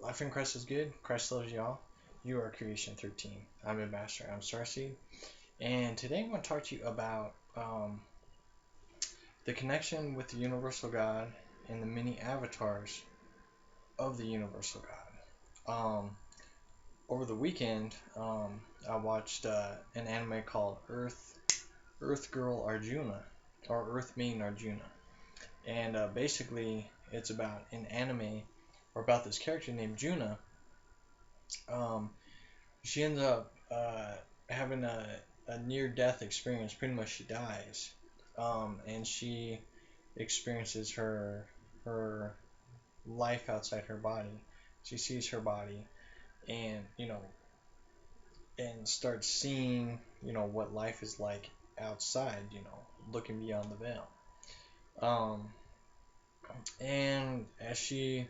Life in Christ is good. Christ loves y'all. You are Creation 13. I'm Ambassador. I'm Starseed. And today I'm going to talk to you about the connection with the universal God and the many avatars of the universal God. Over the weekend, I watched an anime called Earth Girl Arjuna, or Earth Maiden Arjuna. And basically, it's about an anime, or about this character named Juna. Um, she ends up having a near-death experience. Pretty much, she dies, and she experiences her life outside her body. She sees her body, and and starts seeing what life is like outside. Looking beyond the veil. Um, and as she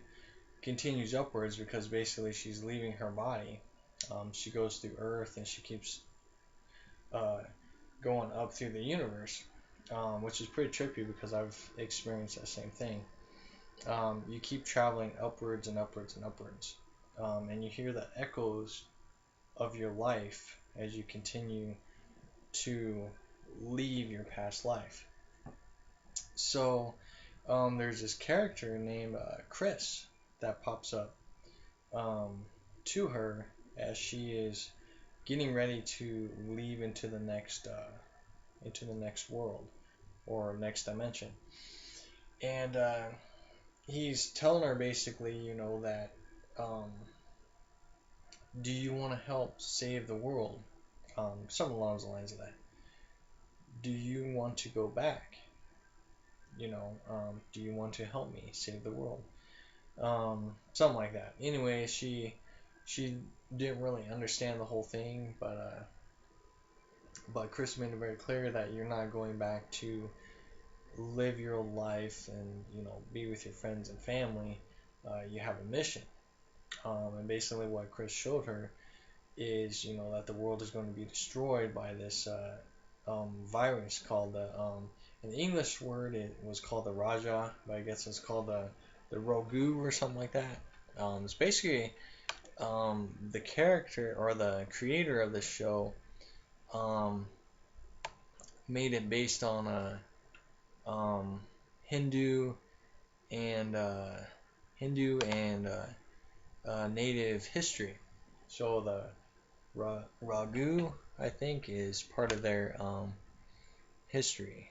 continues upwards, because basically she's leaving her body, she goes through Earth and she keeps uh, going up through the universe, which is pretty trippy because I've experienced that same thing. You keep traveling upwards and upwards and upwards, and you hear the echoes of your life as you continue to leave your past life. So there's this character named Chris that pops up um, to her as she is getting ready to leave into the next world or next dimension. And he's telling her basically, that um, do you want to help save the world? Something along the lines of that. Do you want to go back? Do you want to help me save the world? Something like that. Anyway, she didn't really understand the whole thing, but Chris made it very clear that you're not going back to live your life and be with your friends and family. You have a mission, and basically what Chris showed her is that the world is going to be destroyed by this virus called in the English word it was called the Raja, but I guess it's called the Rogu or something like that. It's basically the character or the creator of the show um, made it based on a Hindu and native history. So the Ragu, I think, is part of their history.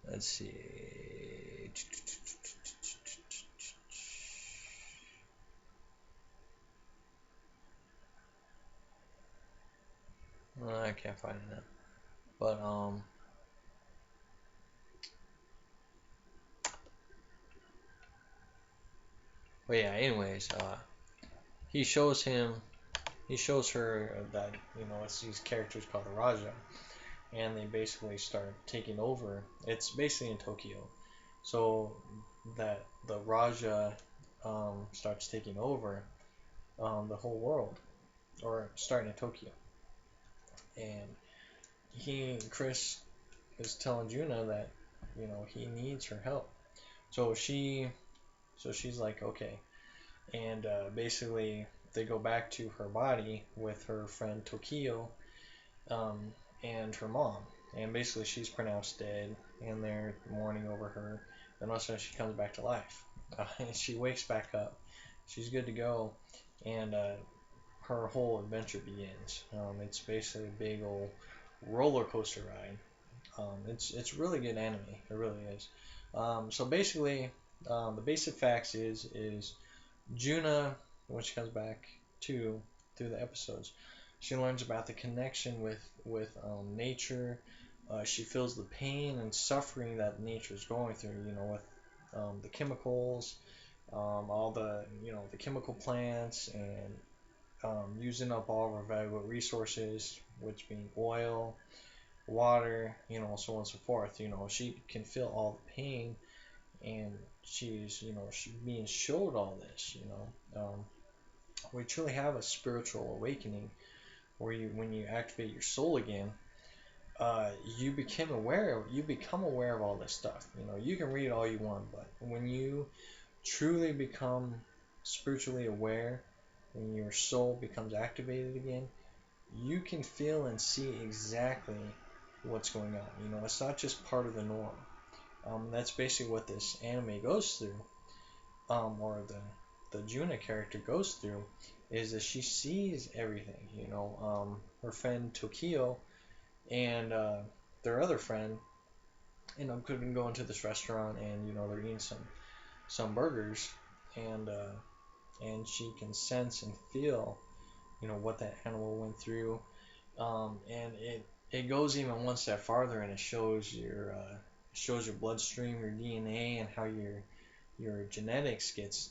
Let's see. I can't find it now. But yeah. Anyways, he shows him. He shows her that it's these characters called the Raja, and they basically start taking over. It's basically in Tokyo, so that the Raja starts taking over the whole world, or starting in Tokyo. And Chris is telling Juna that he needs her help. So she's like, okay, and basically they go back to her body with her friend Tokyo, um, and her mom, and basically she's pronounced dead, and they're mourning over her. Then all of a sudden she comes back to life. And she wakes back up. She's good to go, and her whole adventure begins. It's basically a big old roller coaster ride. It's really good anime. It really is. So basically, the basic facts is Juna, when she comes back to through the episodes, she learns about the connection with nature. She feels the pain and suffering that nature is going through. With the chemicals, all the chemical plants, and using up all of our valuable resources, which being oil, water, so on and so forth. She can feel all the pain, and she's being showed all this. We truly have a spiritual awakening where when you activate your soul again, you become aware of all this stuff. You can read all you want, but when you truly become spiritually aware, when your soul becomes activated again, you can feel and see exactly what's going on. You know, it's not just part of the norm. That's basically what this anime goes through, or the Juna character goes through, is that she sees everything. You know, her friend Tokio and their other friend, you know, couldn't go into this restaurant, and you know they're eating some burgers, and she can sense and feel, you know, what that animal went through, and it goes even one step farther, and it shows your bloodstream, your DNA, and how your genetics gets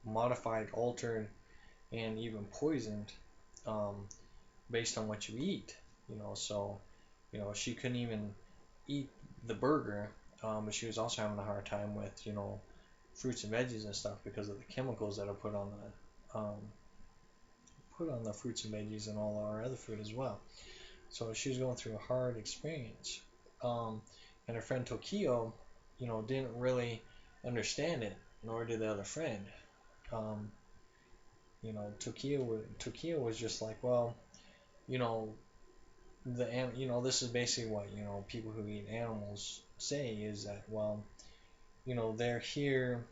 modified, altered, and even poisoned, um, based on what you eat. You know, so you know she couldn't even eat the burger, but she was also having a hard time with, you know, fruits and veggies and stuff because of the chemicals that are put on the fruits and veggies and all our other food as well. So she was going through a hard experience. Um, and her friend Tokio, you know, didn't really understand it, nor did the other friend. Um, you know, Tokio was just like, well, you know, you know, this is basically what, you know, people who eat animals say, is that, well, you know, they're here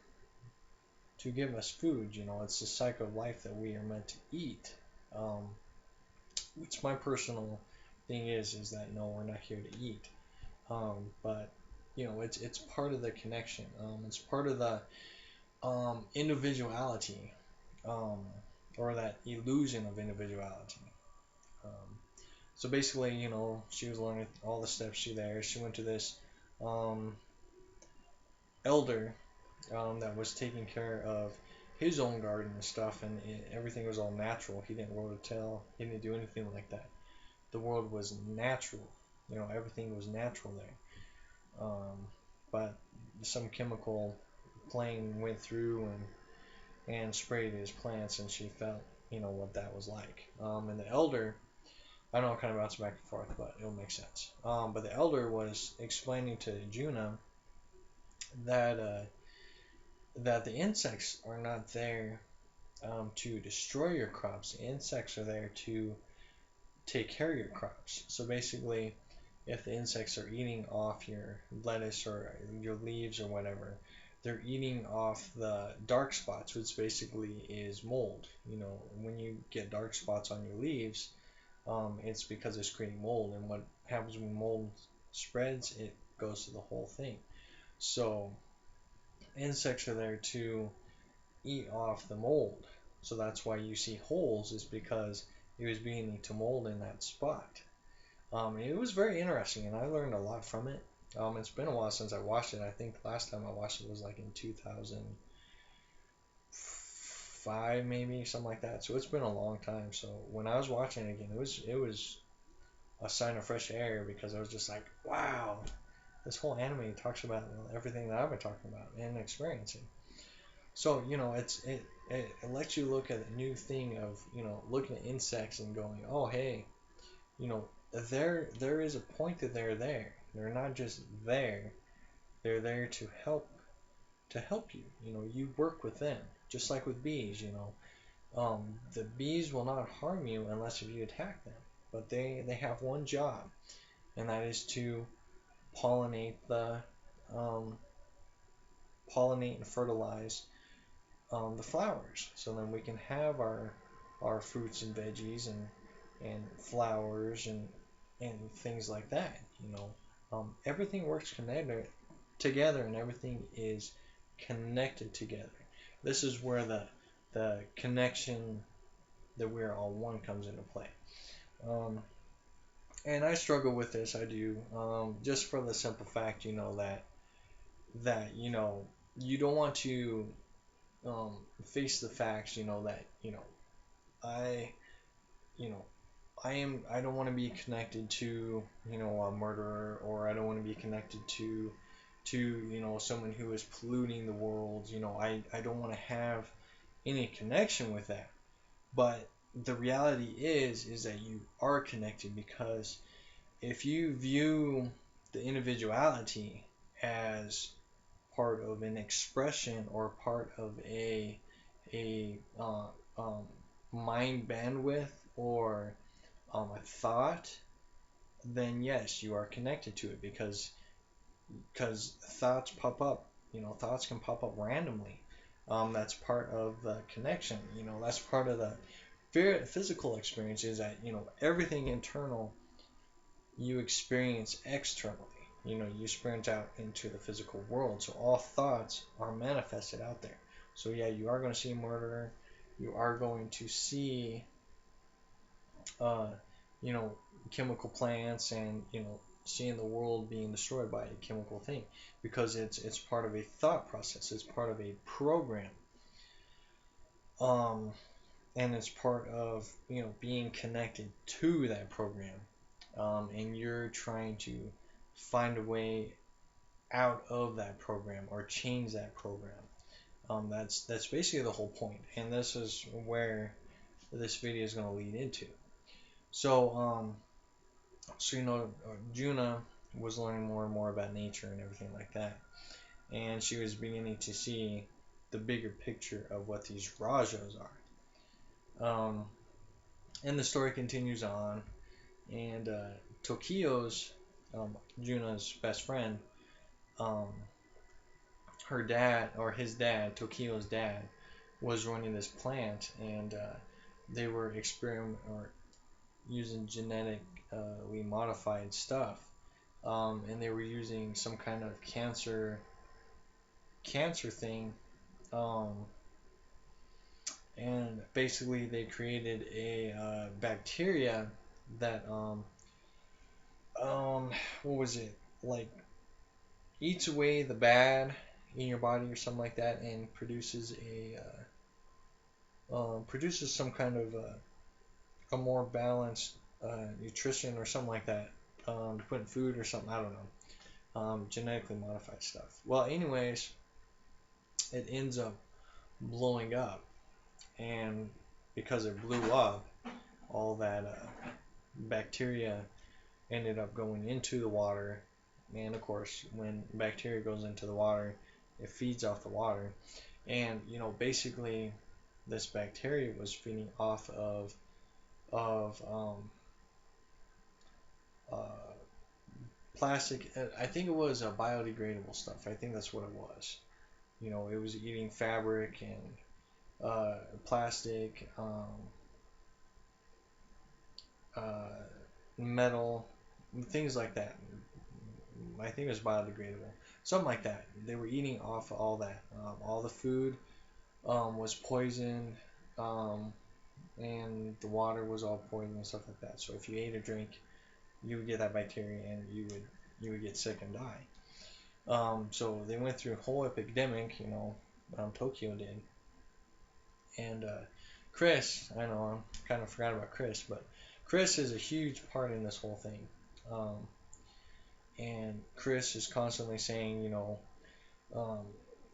to give us food. You know, it's the cycle of life that we are meant to eat. Um, which my personal thing is that no, we're not here to eat. But you know, it's part of the connection. It's part of the individuality, um, or that illusion of individuality. Um, so basically, you know, she was learning all the steps through there. She went to this um, elder that was taking care of his own garden and stuff, and everything was all natural. He didn't rototill. He didn't do anything like that. The world was natural. You know, everything was natural there. But some chemical plane went through and sprayed his plants, and she felt, you know, what that was like. And the elder, I know I'm kind of bouncing back and forth, but it'll make sense. But the elder was explaining to Juna that that the insects are not there to destroy your crops. The insects are there to take care of your crops. So basically, if the insects are eating off your lettuce or your leaves or whatever, they're eating off the dark spots, which basically is mold. You know, when you get dark spots on your leaves, it's because it's creating mold. And what happens when mold spreads, it goes to the whole thing. So insects are there to eat off the mold. So that's why you see holes, is because it was beginning to mold in that spot. It was very interesting, and I learned a lot from it. It's been a while since I watched it. I think the last time I watched it was like in 2005, maybe something like that. So it's been a long time. So when I was watching it again, it was a sign of fresh air, because I was just like, wow, this whole anime talks about everything that I've been talking about and experiencing. So you know, it lets you look at a new thing of, you know, looking at insects and going, oh hey, you know, there is a point that they're there. They're not just there. They're there to help you. You know, you work with them, just like with bees. You know, the bees will not harm you unless if you attack them. But they have one job, and that is to pollinate the um, pollinate and fertilize the flowers, so then we can have our fruits and veggies and flowers and things like that. You know, everything works connected together, and everything is connected together. This is where the connection that we're all one comes into play. Um, and I struggle with this. I do, just for the simple fact, you know, that you know, you don't want to um, face the facts. You know that, you know, I you know I don't want to be connected to, you know, a murderer, or I don't want to be connected to you know, someone who is polluting the world. You know, I don't want to have any connection with that. But the reality is that you are connected, because if you view the individuality as part of an expression or part of a mind bandwidth or a thought, then yes, you are connected to it because thoughts pop up. Thoughts can pop up randomly. That's part of the connection. That's part of the physical experience is that everything internal you experience externally. You experience out into the physical world. So all thoughts are manifested out there. So yeah, you are going to see murder. You are going to see, uh, you know, chemical plants and seeing the world being destroyed by a chemical thing because it's part of a thought process. It's part of a program. Um, and it's part of being connected to that program, and you're trying to find a way out of that program or change that program. That's basically the whole point, and this is where this video is going to lead into. So Juna was learning more and more about nature and everything like that, and she was beginning to see the bigger picture of what these rajas are. And the story continues on, and Tokio's, Juna's best friend, um, her dad, or his dad, Tokio's dad, was running this plant, and they were using genetically modified stuff, and they were using some kind of cancer thing, um, and basically they created a bacteria that what was it, like, eats away the bad in your body or something like that, and produces some kind of a more balanced nutrition or something like that, to put in food or something. I don't know. Genetically modified stuff. Well, anyways, it ends up blowing up, and because it blew up, all that bacteria ended up going into the water. And of course, when bacteria goes into the water, it feeds off the water. And basically, this bacteria was feeding off of uh, plastic. I think it was biodegradable stuff. I think that's what it was. It was eating fabric and plastic, metal, things like that. I think it was biodegradable, something like that. They were eating off all that. All the food was poisoned, and the water was all poisoned and stuff like that. So if you ate or drink, you would get that bacteria, and you would get sick and die. So they went through a whole epidemic. Tokyo did, and Chris. I know I kind of forgot about Chris, but Chris is a huge part in this whole thing. And Chris is constantly saying, um,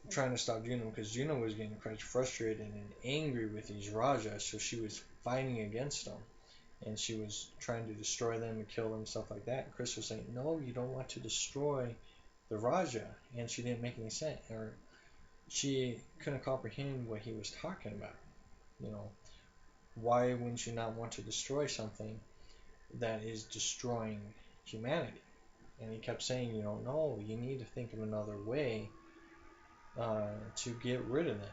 trying to stop Juno because Juno was getting quite frustrated and angry with these Rajas, so she was fighting against them, and she was trying to destroy them and kill them, stuff like that. And Chris was saying, no, you don't want to destroy the Raja, and she didn't make any sense, or she couldn't comprehend what he was talking about. Why wouldn't you not want to destroy something that is destroying humanity? And he kept saying, no, you need to think of another way to get rid of them.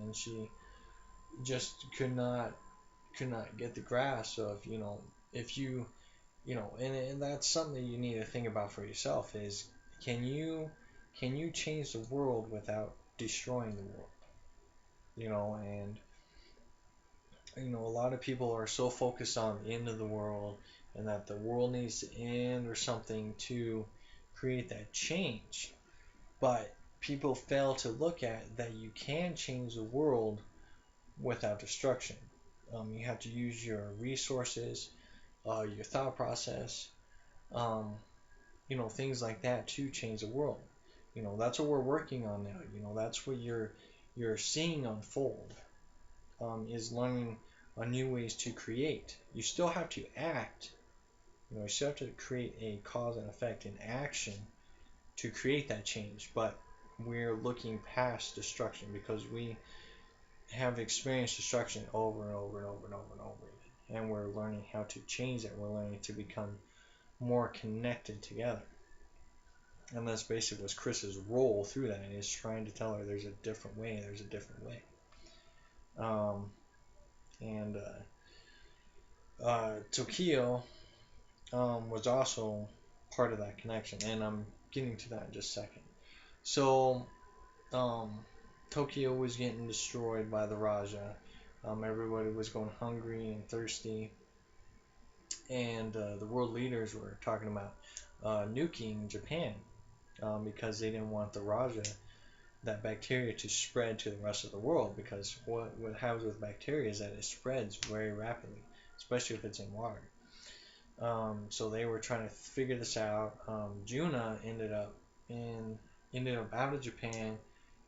And she just could not get the grasp of, if and that's something that you need to think about for yourself is, can you change the world without destroying the world? And a lot of people are so focused on the end of the world and that the world needs to end or something to create that change. But people fail to look at that you can change the world without destruction. You have to use your resources, your thought process, things like that to change the world. That's what we're working on now. That's what you're seeing unfold, is learning new ways to create. You still have to act. You still have to create a cause and effect in action to create that change, but we're looking past destruction because we have experienced destruction over and over and over and over and over again, and we're learning how to change it. We're learning to become more connected together, and that's basically what Chris's role through that is, trying to tell her there's a different way. There's a different way. And Tokyo was also part of that connection, and I'm getting to that in just a second. So um, Tokyo was getting destroyed by the Raja. Everybody was going hungry and thirsty, and the world leaders were talking about nuking Japan because they didn't want the Raja, that bacteria, to spread to the rest of the world, because what happens with bacteria is that it spreads very rapidly, especially if it's in water. So they were trying to figure this out. Juna ended up out of Japan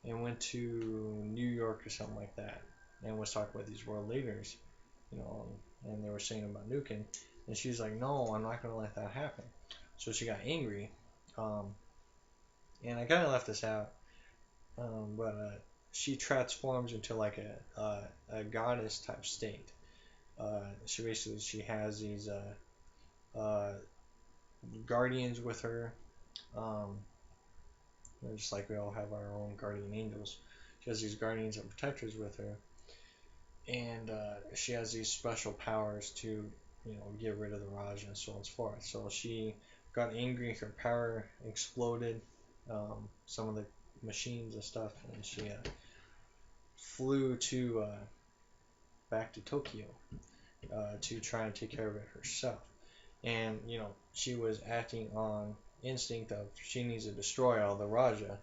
and went to New York or something like that, and was talking with these world leaders, and they were saying about nuking, and she's like, no, I'm not going to let that happen. So she got angry, and I kind of left this out, but she transforms into like a goddess type state. She has these guardians with her, just like we all have our own guardian angels. She has these guardians and protectors with her, and she has these special powers to, get rid of the Raj and so on and so forth. So she got angry, her power exploded, some of the machines and stuff, and she flew to back to Tokyo to try and take care of it herself. And she was acting on instinct of she needs to destroy all the Raja,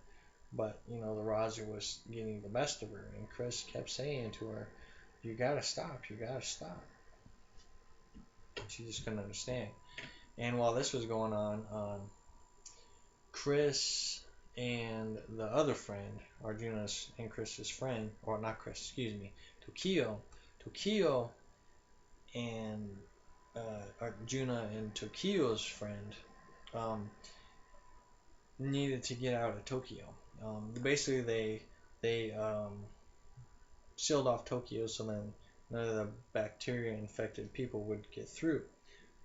but the Raja was getting the best of her, and Chris kept saying to her, "You gotta stop, you gotta stop." She just couldn't understand. And while this was going on, Chris and the other friend, Arjuna's and Chris's friend, or not Chris, excuse me, Tokyo and Arjuna and Tokyo's friend needed to get out of Tokyo. Basically, they sealed off Tokyo so then none of the bacteria infected people would get through.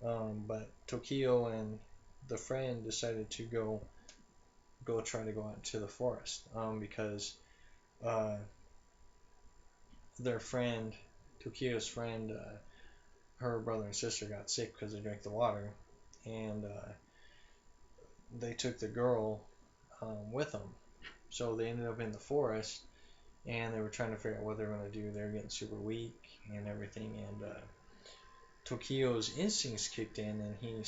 But Tokyo and the friend decided to go try to go out to the forest because their friend, Tokyo's friend, her brother and sister got sick because they drank the water, and they took the girl with them. So they ended up in the forest, and they were trying to figure out what they were going to do. They were getting super weak and everything, and Tokyo's instincts kicked in, and he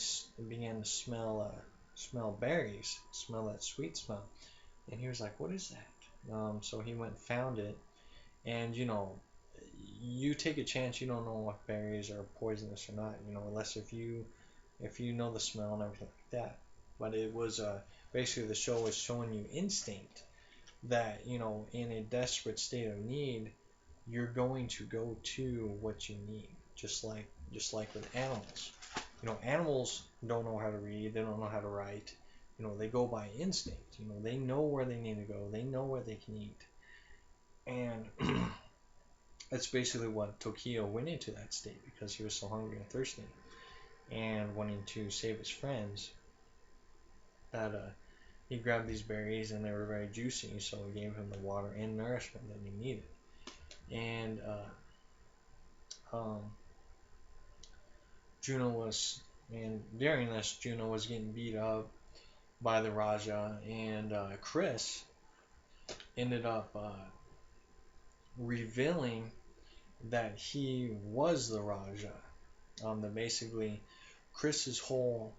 began to smell berries, smell that sweet smell, and he was like, "What is that?" So he went and found it, and you take a chance. You don't know what berries are poisonous or not, unless if you know the smell and everything like that. But it was basically the show was showing you instinct, that in a desperate state of need, you're going to go to what you need, just like with animals. Animals don't know how to read, they don't know how to write, they go by instinct. They know where they need to go, they know what they can eat, and that's basically what Tokyo went into that state, because he was so hungry and thirsty and wanting to save his friends, that he grabbed these berries, and they were very juicy, so it gave him the water and nourishment that he needed. And during this, Juno was getting beat up by the Raja, and Chris ended up revealing that he was the Raja. That basically Chris's whole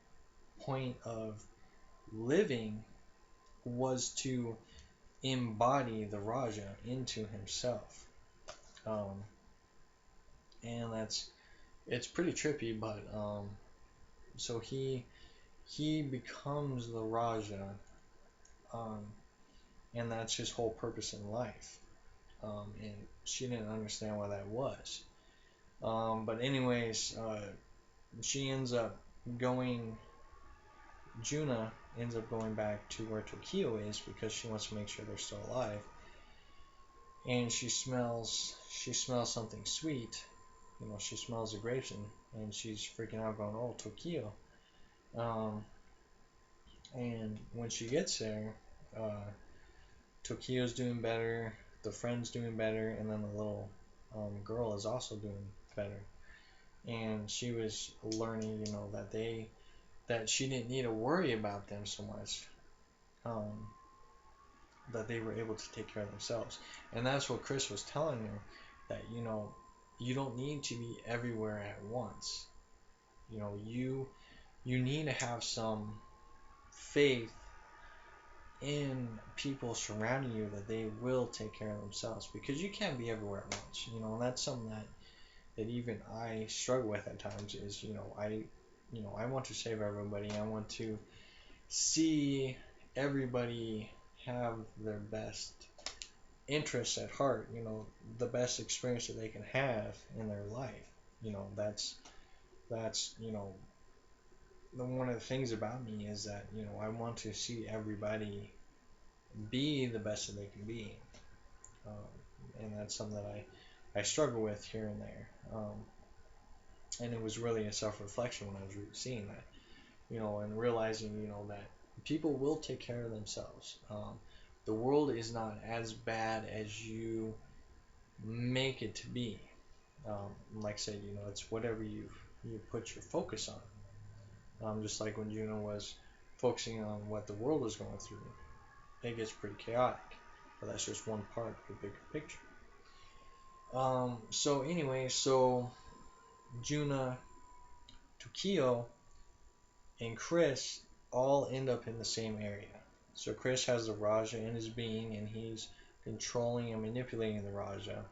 point of living was to embody the Raja into himself. And it's pretty trippy, but so he becomes the Raja, and that's his whole purpose in life. And she didn't understand why that was. But anyways, she ends up going, Juna ends up going back to where Tokyo is because she wants to make sure they're still alive. And she smells something sweet. She smells the grapes, and she's freaking out, going, "Oh, Tokyo!" Um, and when she gets there, Tokyo's doing better, the friend's doing better, and then the little girl is also doing better. And she was learning, that she didn't need to worry about them so much. Um, that they were able to take care of themselves. And that's what Chris was telling her, that you don't need to be everywhere at once. You need to have some faith in people surrounding you that they will take care of themselves, because you can't be everywhere at once. And that's something that even I struggle with at times. Is I want to save everybody. I want to see everybody have their best interests at heart, the best experience that they can have in their life. That's one of the things about me, is that I want to see everybody be the best that they can be. And that's something that I struggle with here and there. And it was really a self-reflection when I was seeing that, and realizing, that people will take care of themselves. The world is not as bad as you make it to be. Like I said, it's whatever you put your focus on. Just like when Juno was focusing on what the world was going through, it gets pretty chaotic. But that's just one part of the bigger picture. So anyway, Juna, Tokyo, and Chris all end up in the same area. So Chris has the Raja in his being, and he's controlling and manipulating the Raja.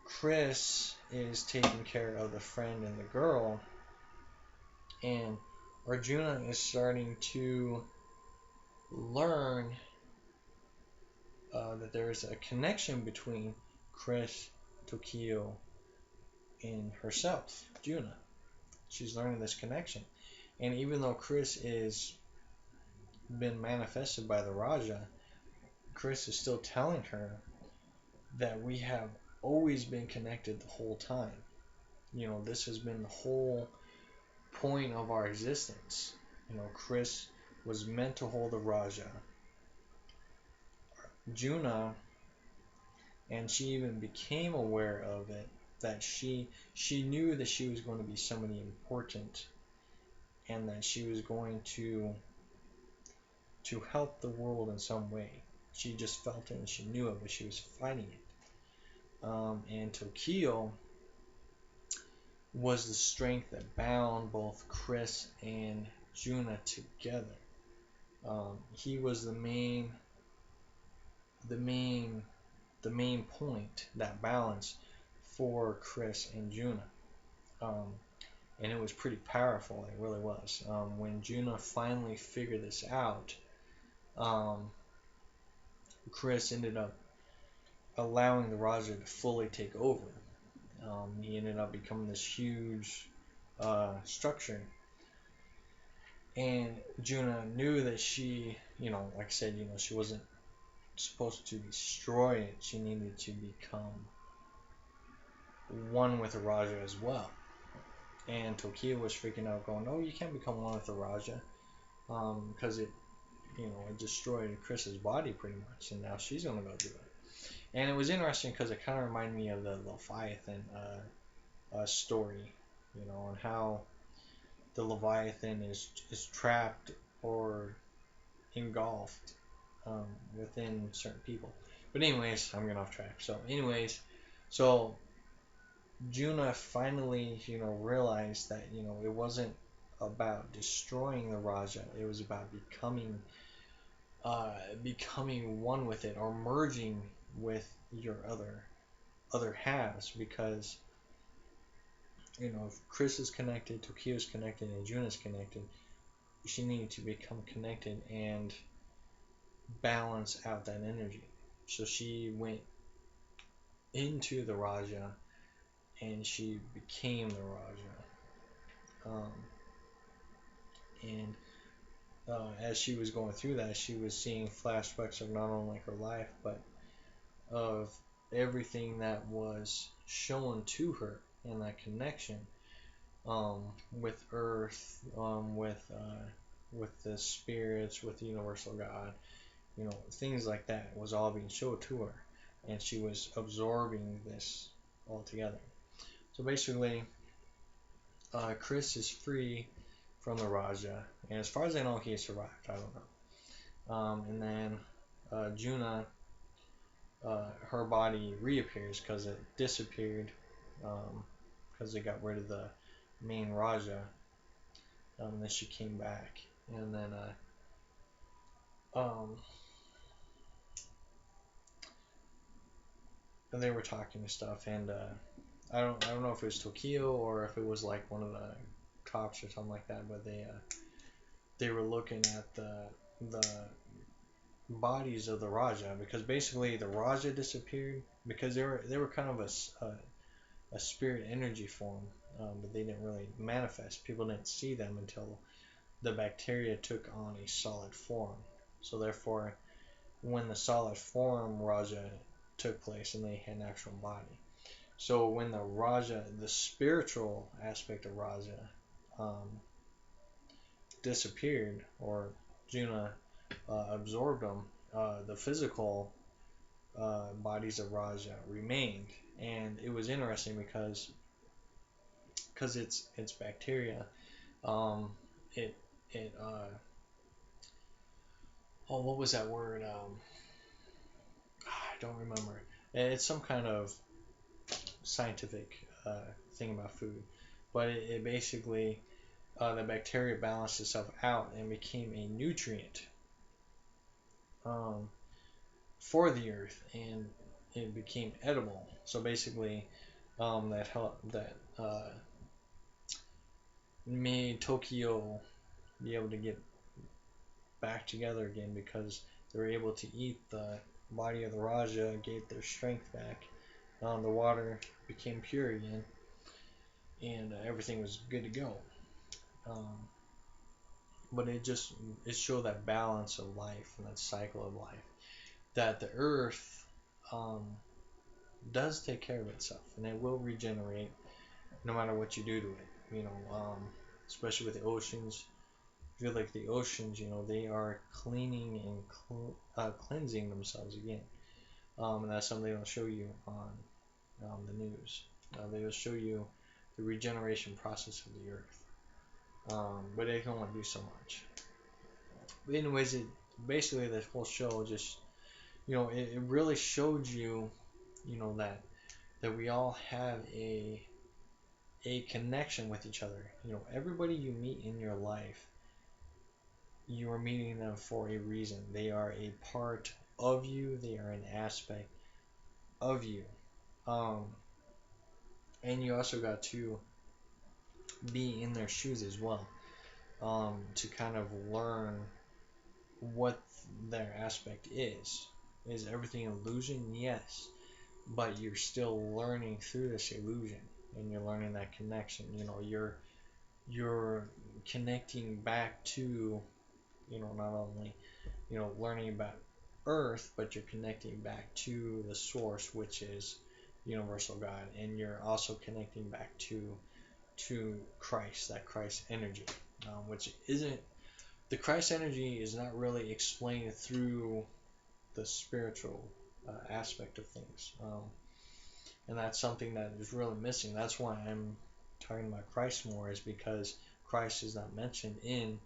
Chris is taking care of the friend and the girl, and Arjuna is starting to learn that there is a connection between Chris, Tokyo, and herself, Juna. She's learning this connection. And even though Chris is been manifested by the Raja, Chris is still telling her that we have always been connected the whole time. This has been the whole point of our existence. Chris was meant to hold the Raja. Juna, and she even became aware of it, that she knew that she was going to be somebody important, and that she was going to help the world in some way. She just felt it and she knew it, but she was fighting it. And Tokyo was the strength that bound both Chris and Juna together. He was the main point, that balance for Chris and Juna. And it was pretty powerful. It really was. When Juna finally figured this out, Chris ended up allowing the Raja to fully take over. He ended up becoming this huge structure. And Juna knew that she, like I said, she wasn't supposed to destroy it. She needed to become one with the Raja as well. And Tokyo was freaking out, going, "No, you can't become one with the Raja," because it destroyed Chris's body pretty much, and now she's gonna go do it. And it was interesting because it kind of reminded me of the Leviathan story, and how the Leviathan is trapped or engulfed within certain people. But anyways, I'm getting off track. So Juna finally, realized that, it wasn't about destroying the Raja. It was about becoming one with it, or merging with your other halves, because if Chris is connected, Tokyo is connected, and Juna is connected, she needed to become connected and balance out that energy. So she went into the Raja, and she became the Raja. And as she was going through that, she was seeing flashbacks of not only her life, but of everything that was shown to her in that connection, with Earth, with the spirits, with the universal God, things like that was all being shown to her, and she was absorbing this all together. So basically, Chris is free from the Raja, and as far as I know, he has survived. I don't know. And then Juna, her body reappears because it disappeared, because they got rid of the main Raja. And then she came back, and then um, and they were talking and stuff, and I don't know if it was Tokyo or if it was like one of the cops or something like that, but they were looking at the bodies of the Raja, because basically the Raja disappeared because they were kind of a spirit energy form, but they didn't really manifest. People didn't see them until the bacteria took on a solid form. So therefore, when the solid form Raja took place and they had an actual body. So when the Raja, the spiritual aspect of Raja, disappeared, or Juna absorbed them, the physical bodies of Raja remained, and it was interesting because it's bacteria. Um, it it oh, what was that word? I don't remember. It's some kind of scientific thing about food, but it basically, the bacteria balanced itself out and became a nutrient, um, for the earth, and it became edible. So basically, that made Tokyo be able to get back together again, because they were able to eat the body of the Raja, gave their strength back. The water became pure again, and everything was good to go. Um, but it showed that balance of life and that cycle of life, that the earth, um, does take care of itself, and it will regenerate no matter what you do to it. Especially with the oceans. I feel like the oceans, they are cleaning and cleansing themselves again. And that's something they'll show you on the news. They will show you the regeneration process of the earth. But they can only do so much. But anyways, basically this whole show just, it really showed you, that we all have a connection with each other. Everybody you meet in your life, you are meeting them for a reason. They are a part of you. They are an aspect of you. Um, and you also got to be in their shoes as well, to kind of learn what their aspect is. Is everything illusion? Yes. But you're still learning through this illusion, and you're learning that connection. You're connecting back to, not only, learning about Earth, but you're connecting back to the source, which is universal God, and you're also connecting back to Christ, that Christ energy, which isn't the Christ energy is not really explained through the spiritual aspect of things, and that's something that is really missing. That's why I'm talking about Christ more, is because Christ is not mentioned in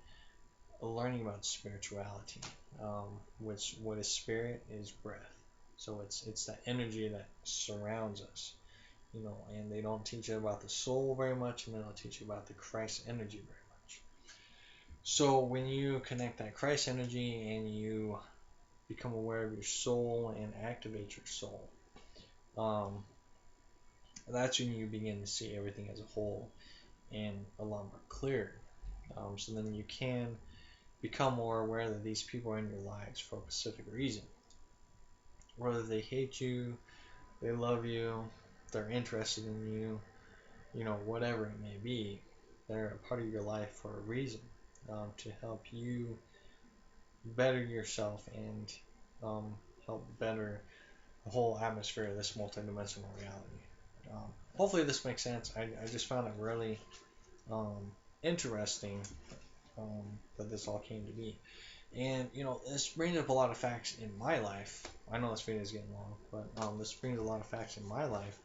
learning about spirituality, which what is spirit is breath. So it's that energy that surrounds us, and they don't teach you about the soul very much, and they don't teach you about the Christ energy very much. So when you connect that Christ energy and you become aware of your soul and activate your soul, um, that's when you begin to see everything as a whole and a lot more clear. So then you can become more aware that these people are in your lives for a specific reason. Whether they hate you, they love you, they're interested in you, whatever it may be, they're a part of your life for a reason, to help you better yourself and help better the whole atmosphere of this multidimensional reality. Hopefully this makes sense. I just found it really um, interesting that this all came to be. And, this brings up a lot of facts in my life. I know this video is getting long, but this brings a lot of facts in my life,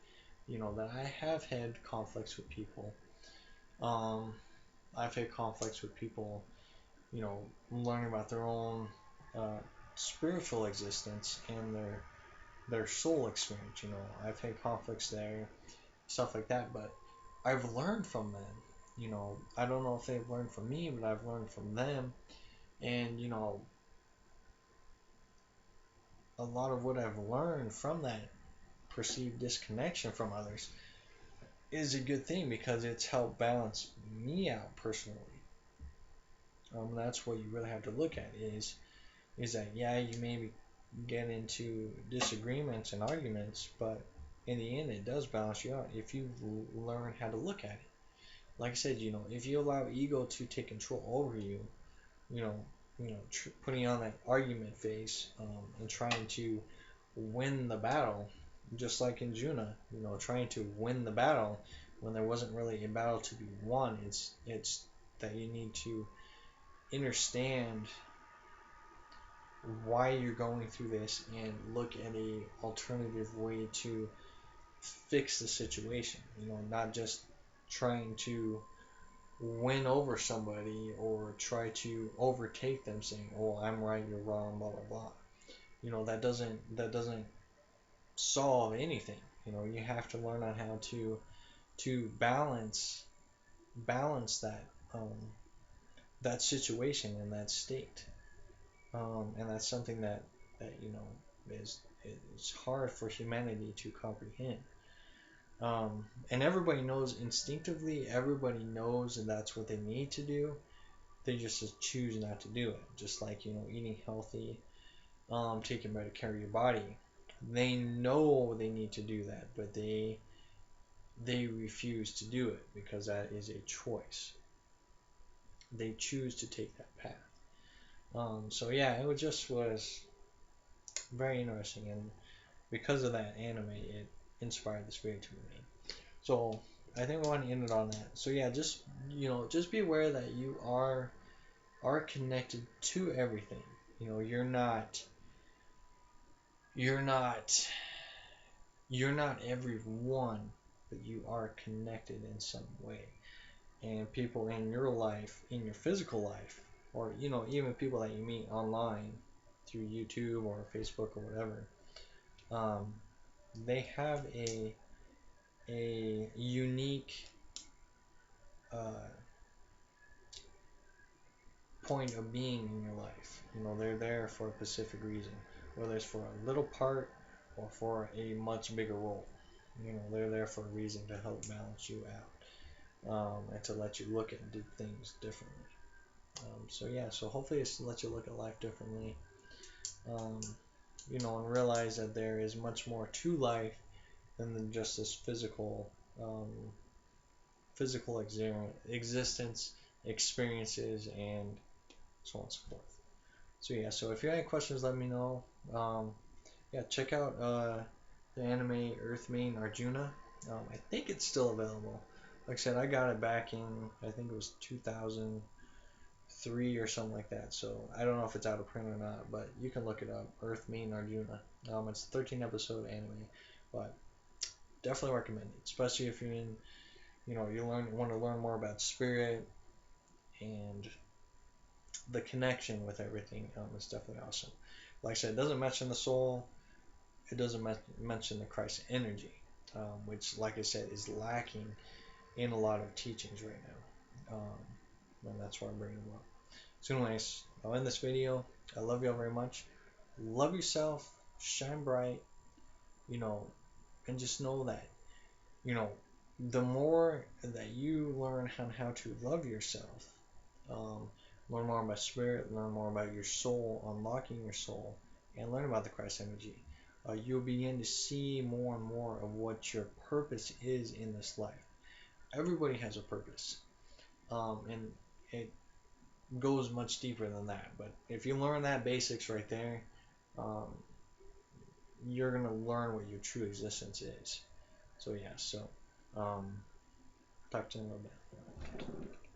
that I have had conflicts with people. Um, I've had conflicts with people, learning about their own uh, spiritual existence and their soul experience. I've had conflicts there, stuff like that, but I've learned from them. I don't know if they've learned from me, but I've learned from them. And, a lot of what I've learned from that perceived disconnection from others is a good thing because it's helped balance me out personally. That's what you really have to look at is that, yeah, you maybe get into disagreements and arguments, but in the end it does balance you out if you learn how to look at it. Like I said, if you allow ego to take control over you, you know, putting on that argument face, and trying to win the battle, just like in Arjuna, trying to win the battle when there wasn't really a battle to be won. It's that you need to understand why you're going through this and look at a alternative way to fix the situation. Not just trying to win over somebody or try to overtake them saying, "Oh, I'm right, you're wrong," blah blah blah. That doesn't solve anything. You have to learn on how to balance that situation and that state. And that's something that is hard for humanity to comprehend. And everybody knows instinctively. Everybody knows that that's what they need to do. They just choose not to do it. Just like eating healthy, taking better care of your body. They know they need to do that, but they refuse to do it because that is a choice. They choose to take that path. So yeah, it was very interesting, and because of that anime, it inspired this video to me. So I think we want to end it on that. So yeah, just be aware that you are connected to everything. You're not everyone, but you are connected in some way. And people in your life, in your physical life, or even people that you meet online through YouTube or Facebook or whatever, they have a unique uh, point of being in your life. They're there for a specific reason, whether it's for a little part or for a much bigger role. They're there for a reason to help balance you out, and to let you look at things differently. So yeah, so hopefully it's to let you look at life differently, um, and realize that there is much more to life than just this um, physical existence, experiences, and so on and so forth. So yeah, so if you have any questions, let me know. Yeah, check out the anime Earth Main Arjuna. I think it's still available. Like I said, I got it back in, I think it was 2003 or something like that. So I don't know if it's out of print or not, but you can look it up. Earth Main Arjuna. It's a 13 episode anime, but definitely recommend it, especially if you're in, want to learn more about spirit and the connection with everything. It's definitely awesome. Like I said, it doesn't mention the soul. It doesn't mention the Christ energy, which, like I said, is lacking in a lot of teachings right now. And that's why I'm bringing them up. So anyways, I'll end this video. I love y'all very much. Love yourself. Shine bright. And just know that, the more that you learn on how to love yourself, learn more about spirit, learn more about your soul, unlocking your soul, and learn about the Christ energy, you'll begin to see more and more of what your purpose is in this life. Everybody has a purpose, and goes much deeper than that. But if you learn that basics right there, um, you're gonna learn what your true existence is. So yeah, so talk to you in a little bit.